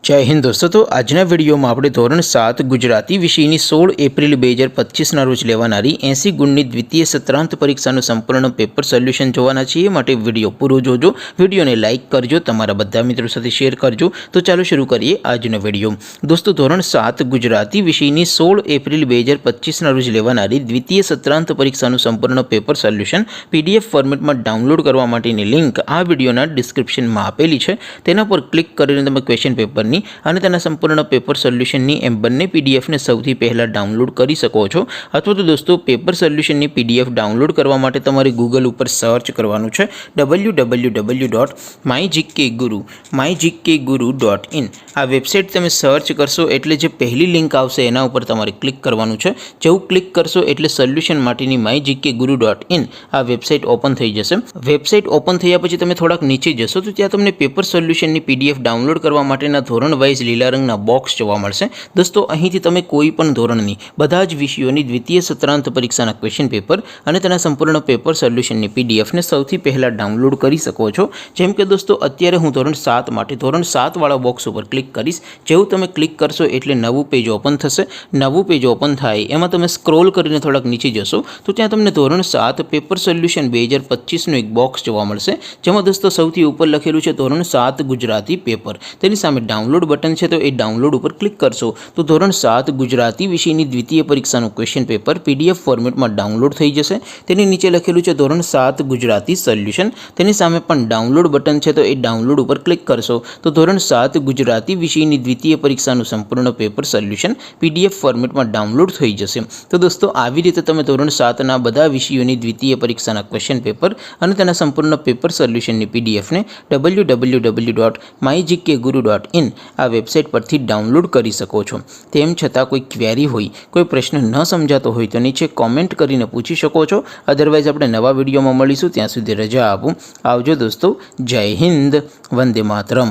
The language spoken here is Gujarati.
जय हिंद दोस्तों। तो आजना वीडियो में આપણે ધોરણ 7 ગુજરાતી વિષયની 16 એપ્રિલ 2025 ના રોજ લેવાનારી 80 ગુણની દ્વિતીય સત્રાંત પરીક્ષાનું સંપૂર્ણ પેપર સોલ્યુશન જોવાના છીએ। માટે વિડિયો પૂરો જોજો, વિડિયોને લાઈક કરજો, તમારા બધા મિત્રો સાથે શેર કરજો। તો ચાલો શરૂ કરીએ આજનો વિડિયો। દોસ્તો ધોરણ 7 ગુજરાતી વિષયની 16 એપ્રિલ 2025 ના રોજ લેવાનારી દ્વિતીય સત્રાંત પરીક્ષાનું સંપૂર્ણ પેપર સોલ્યુશન પીડીએફ ફોર્મેટમાં ડાઉનલોડ કરવા માટેની લિંક આ વિડિયોના ડિસ્ક્રિપ્શનમાં આપેલી છે। તેના પર ક્લિક કરીને તમે ક્વેશ્ચન પેપરની અને તેના સંપૂર્ણ પેપર સોલ્યુશનની એમ બંને પીડીએફને સૌથી પહેલાં ડાઉનલોડ કરી શકો છો। અથવા તો દોસ્તો પેપર સોલ્યુશનની પીડીએફ ડાઉનલોડ કરવા માટે તમારે ગૂગલ ઉપર સર્ચ કરવાનું છે www.mygkguru.in। આ વેબસાઇટ તમે સર્ચ કરશો એટલે જે પહેલી લિંક આવશે એના ઉપર તમારે ક્લિક કરવાનું છે। જેવું ક્લિક કરશો એટલે સોલ્યુશન માટેની mygkguru.in આ વેબસાઇટ ઓપન થઈ જશે। વેબસાઇટ ઓપન થયા પછી તમે થોડાક નીચે જશો તો ત્યાં તમને પેપર સોલ્યુશનની પીડીએફ ડાઉનલોડ કરવા માટેના ધોરણ વાઇઝ લીલા રંગના બોક્સ જોવા મળશે। દોસ્તો અહીંથી તમે કોઈ પણ ધોરણની બધા જ વિષયોની દ્વિતીય સત્રાંત પરીક્ષાના ક્વેશ્ચન પેપર અને તેના સંપૂર્ણ પેપર સોલ્યુશનની પીડીએફને સૌથી પહેલાં ડાઉનલોડ કરી શકો છો। જેમ કે દોસ્તો અત્યારે હું ધોરણ 7 માટે ધોરણ 7 વાળા બોક્સ ઉપર ક્લિક કરીશ। જેવું તમે ક્લિક કરશો એટલે નવું પેજ ઓપન થશે। નવું પેજ ઓપન થાય એમાં તમે સ્ક્રોલ કરીને થોડાક નીચે જશો તો ત્યાં તમને ધોરણ 7 પેપર સોલ્યુશન 2025નું એક બોક્સ જોવા મળશે, જેમાં દોસ્તો સૌથી ઉપર લખેલું છે ધોરણ 7 ગુજરાતી પેપર। તેની સામે ડાઉનલોડ બટન છે તો એ ડાઉનલોડ ઉપર ક્લિક કરશો તો ધોરણ 7 ગુજરાતી વિષયની દ્વિતીય પરીક્ષાનું ક્વેશ્ચન પેપર પીડીએફ ફોર્મેટમાં ડાઉનલોડ થઈ જશે। તેની નીચે લખેલું છે ધોરણ 7 ગુજરાતી સોલ્યુશન, તેની સામે પણ ડાઉનલોડ બટન છે તો એ ડાઉનલોડ ઉપર ક્લિક કરશો તો ધોરણ 7 ગુજરાતી વિષયની દ્વિતીય પરીક્ષાનું સંપૂર્ણ પેપર સોલ્યુશન પીડીએફ ફોર્મેટમાં ડાઉનલોડ થઈ જશે। તો દોસ્તો આવી રીતે તમે ધોરણ 7ના બધા વિષયોની દ્વિતીય પરીક્ષાના ક્વેશ્ચન પેપર અને તેના સંપૂર્ણ પેપર સોલ્યુશનની પીડીએફને www.mygkguru.in આ વેબસાઇટ પરથી ડાઉનલોડ કરી શકો છો। તેમ છતાં કોઈ ક્વેરી હોય, કોઈ પ્રશ્ન ન સમજાતો હોય તો નીચે કોમેન્ટ કરીને પૂછી શકો છો। અધરવાઇઝ આપણે નવા વિડીયોમાં મળીશું, ત્યાં સુધી રજા આપું। આવજો દોસ્તો, જય હિન્દ, વંદે માતરમ।